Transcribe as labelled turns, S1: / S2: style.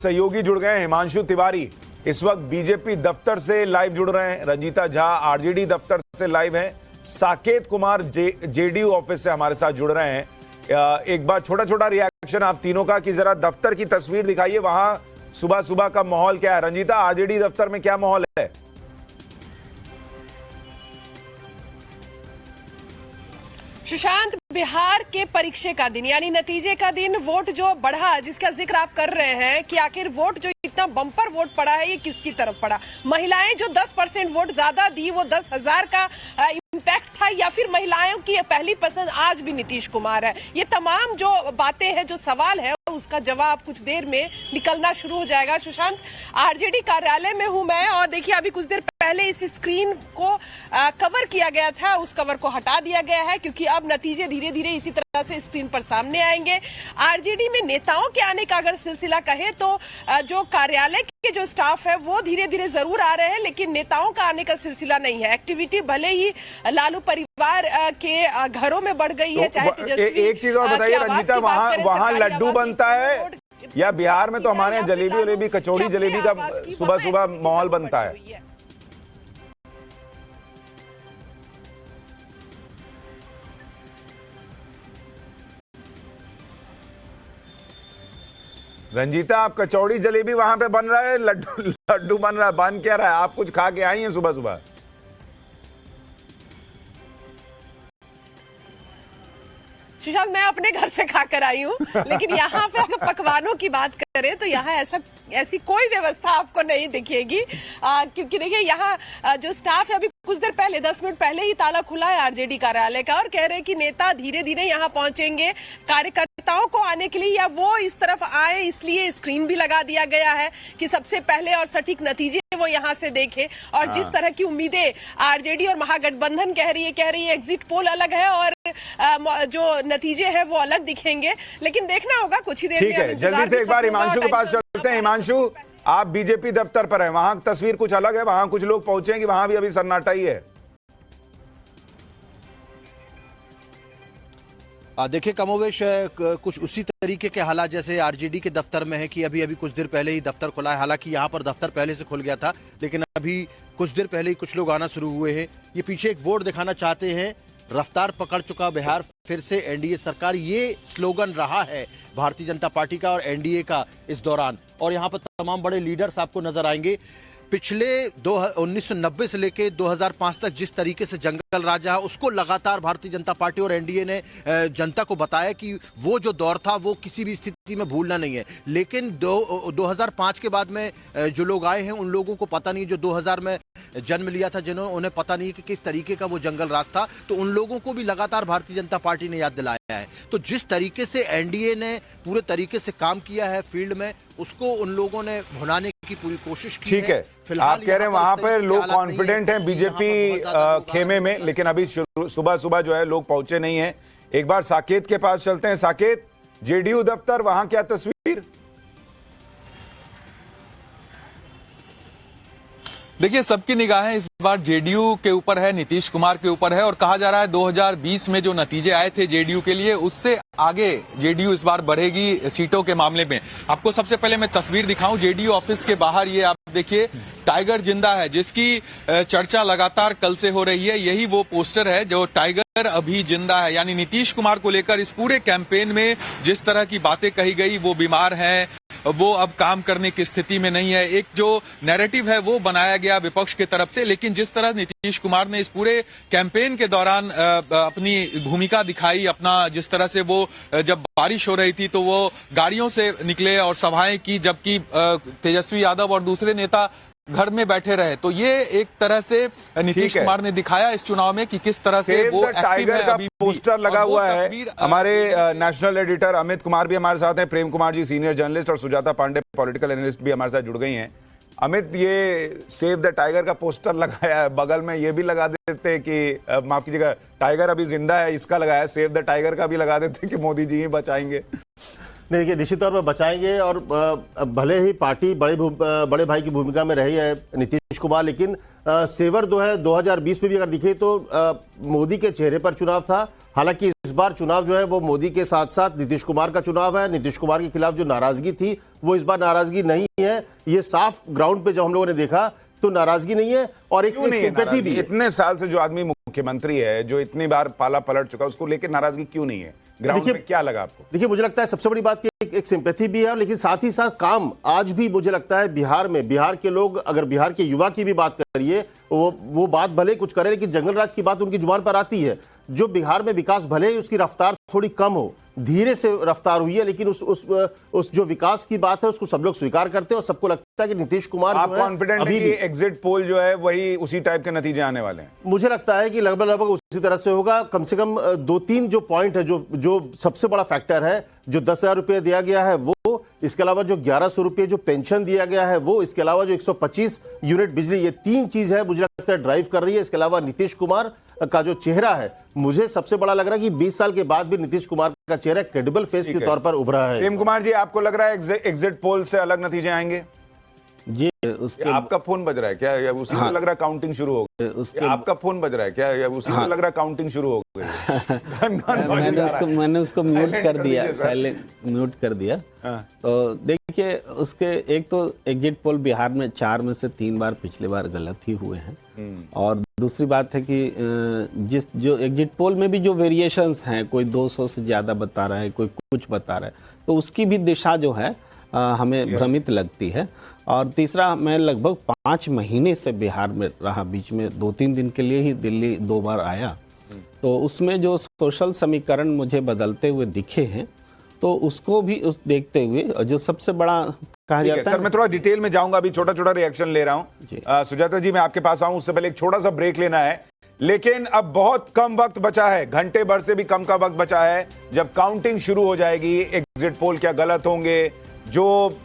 S1: सहयोगी जुड़ गए हैं। हिमांशु तिवारी इस वक्त बीजेपी दफ्तर से लाइव जुड़ रहे हैं। रंजीता झा आरजेडी दफ्तर से लाइव हैं। साकेत कुमार जेडीयू ऑफिस से हमारे साथ जुड़ रहे हैं। एक बार छोटा छोटा रिएक्शन आप तीनों का कि जरा दफ्तर की तस्वीर दिखाइए, वहां सुबह सुबह का माहौल क्या है। रंजीता, आरजेडी दफ्तर में क्या माहौल है?
S2: सुशांत, बिहार के परीक्षा का दिन यानी नतीजे का दिन, वोट जो बढ़ा जिसका जिक्र आप कर रहे हैं कि आखिर वोट जो इतना बम्पर वोट पड़ा है ये किसकी तरफ पड़ा। महिलाएं जो 10% वोट ज्यादा दी वो 10,000 का इम्पैक्ट था, या फिर महिलाओं की पहली पसंद आज भी नीतीश कुमार है। ये तमाम जो बातें हैं, जो सवाल है, उसका जवाब कुछ देर में निकलना शुरू हो जाएगा। सुशांत, आरजेडी कार्यालय में हूं मैं और देखिए अभी कुछ देर पहले इस स्क्रीन को कवर किया गया था, उस कवर को हटा दिया गया है क्योंकि अब नतीजे धीरे धीरे इसी तरह से स्क्रीन पर सामने आएंगे। आरजेडी में नेताओं के आने का अगर सिलसिला कहे तो जो कार्यालय के जो स्टाफ है वो धीरे धीरे जरूर आ रहे हैं, लेकिन नेताओं का आने का सिलसिला नहीं है। एक्टिविटी भले ही लालू परिवार के घरों में बढ़ गई है, चाहे तेजस्वी।
S1: एक चीज और बताइए रंजीता, वहां लड्डू बनता है या बिहार में तो हमारे यहाँ जलेबी कचौड़ी जलेबी का सुबह सुबह माहौल बनता है? रंजीता, आप कचौड़ी जलेबी वहां पे बन रहा है, लड्डू बन रहा है, बन क्या रहा है? आप कुछ खा के आई हैं सुबह सुबह?
S2: सुशांत, मैं अपने घर से खाकर आई हूँ, लेकिन यहाँ पे अगर पकवानों की बात करें तो यहाँ ऐसी कोई व्यवस्था आपको नहीं दिखेगी, क्योंकि देखिए यहाँ जो स्टाफ है, अभी कुछ देर पहले 10 मिनट पहले ही ताला खुला है आरजेडी कार्यालय का और कह रहे हैं कि नेता धीरे धीरे यहाँ पहुंचेंगे। कार्यकर्ताओं को आने के लिए या वो इस तरफ आए इसलिए स्क्रीन भी लगा दिया गया है कि सबसे पहले और सटीक नतीजे वो यहाँ से देखे। और जिस तरह की उम्मीदें आरजेडी और महागठबंधन कह रही है एग्जिट पोल अलग है और जो नतीजे हैं वो अलग दिखेंगे, लेकिन देखना होगा कुछ ही देर में।
S1: ठीक है, जल्दी से एक बार हिमांशु के पास चलते हैं। हिमांशु, आप बीजेपी दफ्तर पर हैं, वहां तस्वीर कुछ अलग है, वहां कुछ लोग पहुंचे हैं कि वहां भी अभी सन्नाटा ही है?
S3: देखिए कमोवेश कुछ उसी तरीके के हालात जैसे आरजेडी के दफ्तर में है कि अभी कुछ देर पहले ही दफ्तर खुला है। हालांकि यहाँ पर दफ्तर पहले से खुल गया था, लेकिन अभी कुछ देर पहले ही कुछ लोग आना शुरू हुए हैं। ये पीछे एक बोर्ड दिखाना चाहते हैं, रफ्तार पकड़ चुका बिहार, फिर से एनडीए सरकार, ये स्लोगन रहा है भारतीय जनता पार्टी का और एनडीए का इस दौरान। और यहाँ पर तमाम बड़े लीडर्स आपको नजर आएंगे। पिछले 1990 से लेके 2005 तक जिस तरीके से जंगल राज है, उसको लगातार भारतीय जनता पार्टी और एनडीए ने जनता को बताया कि वो जो दौर था वो किसी भी स्थिति में भूलना नहीं है। लेकिन 2005 के बाद में जो लोग आए हैं उन लोगों को पता नहीं, जो 2000 में जन्म लिया था जिन्होंने, उन्हें पता नहीं कि किस तरीके का वो जंगल राज था। तो उन लोगों को भी लगातार भारतीय जनता पार्टी ने याद दिलाया है। तो जिस तरीके से एनडीए ने पूरे तरीके से काम किया है फील्ड में, उसको उन लोगों ने भुनाने की पूरी कोशिश की है।
S1: ठीक है, आप कह रहे हैं वहां पर लोग कॉन्फिडेंट हैं बीजेपी खेमे में, लेकिन अभी सुबह सुबह जो है लोग पहुंचे नहीं हैं। एक बार साकेत के पास चलते हैं। साकेत, जेडीयू दफ्तर, वहां क्या तस्वीर?
S4: देखिए, सबकी निगाहें इस बार जेडीयू के ऊपर है, नीतीश कुमार के ऊपर है और कहा जा रहा है 2020 में जो नतीजे आए थे जेडीयू के लिए, उससे आगे जेडीयू इस बार बढ़ेगी सीटों के मामले में। आपको सबसे पहले मैं तस्वीर दिखाऊं जेडीयू ऑफिस के बाहर, ये आप देखिए टाइगर जिंदा है, जिसकी चर्चा लगातार कल से हो रही है। यही वो पोस्टर है जो टाइगर अभी जिंदा है, यानी नीतीश कुमार को लेकर इस पूरे कैंपेन में जिस तरह की बातें कही गई, वो बीमार हैं, वो अब काम करने की स्थिति में नहीं है, एक जो नैरेटिव है वो बनाया गया विपक्ष की तरफ से। लेकिन जिस तरह नीतीश कुमार ने इस पूरे कैंपेन के दौरान अपनी भूमिका दिखाई, अपना जिस तरह से वो जब बारिश हो रही थी तो वो गाड़ियों से निकले और सभाएं की, जबकि तेजस्वी यादव और दूसरे नेता घर में बैठे रहे, तो ये एक तरह से नीतीश कुमार ने दिखाया इस चुनाव में कि किस तरह से वो एक्टिव है। अभी
S1: पोस्टर लगा हुआ है। हमारे नेशनल एडिटर अमित कुमार भी हमारे साथ हैं, प्रेम कुमार जी सीनियर जर्नलिस्ट और सुजाता पांडे पॉलिटिकल एनालिस्ट भी हमारे साथ जुड़ गई हैं। अमित, ये सेव द टाइगर का पोस्टर लगाया है, बगल में ये भी लगा देते कि माफ कीजिएगा, टाइगर अभी जिंदा है इसका लगाया है, सेव द टाइगर का भी लगा देते कि मोदी जी ही बचाएंगे।
S5: नहीं, देखिए निश्चित तौर पर बचाएंगे और भले ही पार्टी बड़े भाई की भूमिका में रही है नीतीश कुमार, लेकिन सेवर जो है 2020 में भी अगर दिखे तो मोदी के चेहरे पर चुनाव था। हालांकि इस बार चुनाव जो है वो मोदी के साथ साथ नीतीश कुमार का चुनाव है। नीतीश कुमार के खिलाफ जो नाराजगी थी वो इस बार नाराजगी नहीं है। ये साफ ग्राउंड पे जब हम लोगों ने देखा तो नाराजगी नहीं है और एक सिंपैथी भी है।
S1: इतने साल से जो आदमी मुख्यमंत्री है, जो इतनी बार पाला पलट चुका, उसको लेकर नाराजगी क्यों नहीं है? ग्राउंड पे क्या लगा आपको?
S5: देखिए, मुझे लगता है सबसे बड़ी बात कि एक सिंपैथी भी है, लेकिन साथ ही साथ काम आज भी मुझे लगता है बिहार के लोग, अगर बिहार के युवा की भी बात करिए, वो बात भले कुछ करे लेकिन जंगल राज की बात उनकी जुबान पर आती है। जो बिहार में विकास भले ही उसकी रफ्तार थोड़ी कम हो, धीरे से रफ्तार हुई है, लेकिन उस जो विकास की बात है उसको सब लोग स्वीकार करते हैं और सबको लगता है कि नीतीश कुमार
S1: आप कॉन्फिडेंट हैं कि एग्जिट पोल जो है वही उसी टाइप के नतीजे आने वाले हैं?
S5: मुझे लगता है कि लगभग उसी तरह से होगा। कम से कम 2-3 जो पॉइंट है, जो सबसे बड़ा फैक्टर है, जो 10,000 रुपये दिया गया है वो, इसके अलावा जो 1100 रुपये जो पेंशन दिया गया है वो, इसके अलावा जो 125 यूनिट बिजली, ये 3 चीज है मुझे लगता है ड्राइव कर रही है। इसके अलावा नीतीश कुमार का जो चेहरा है, मुझे सबसे बड़ा लग रहा है कि 20 साल के बाद भी नीतीश कुमार का चेहरा क्रेडिबल फेस के तौर पर उभरा है।
S1: प्रेम कुमार जी, आपको लग रहा है एग्जिट पोल से अलग नतीजे आएंगे?
S6: जी, उसके
S1: आपका फोन बज रहा है क्या, या उसी को लग रहा है काउंटिंग शुरू हो गई? उसके आपका फोन बज रहा है क्या, या उसी को लग रहा है काउंटिंग शुरू हो गई?
S6: मैंने उसको म्यूट कर दिया, साइलेंट म्यूट कर दिया। तो देखिए, उसके एक तो एग्जिट पोल बिहार में 4 में से 3 बार पिछले बार गलत ही हुए हैं, और दूसरी बात है कि जो एग्जिट पोल में भी जो वेरिएशंस हैं, कोई 200 से ज्यादा बता रहा है, कोई कुछ बता रहा है, तो उसकी भी दिशा जो है हमें भ्रमित लगती है। और तीसरा, मैं लगभग 5 महीने से बिहार में रहा, बीच में 2-3 दिन के लिए ही दिल्ली 2 बार आया, तो उसमें जो सोशल समीकरण मुझे बदलते हुए दिखे हैं, तो उसको भी देखते हुए जो सबसे बड़ा कहा जाता है।
S1: सर, मैं थोड़ा डिटेल में जाऊंगा, अभी छोटा छोटा रिएक्शन ले रहा हूं। सुजाता जी, मैं आपके पास आऊं उससे पहले एक छोटा सा ब्रेक लेना है, लेकिन अब बहुत कम वक्त बचा है, घंटे भर से भी कम का वक्त बचा है जब काउंटिंग शुरू हो जाएगी। एग्जिट पोल क्या गलत होंगे? जो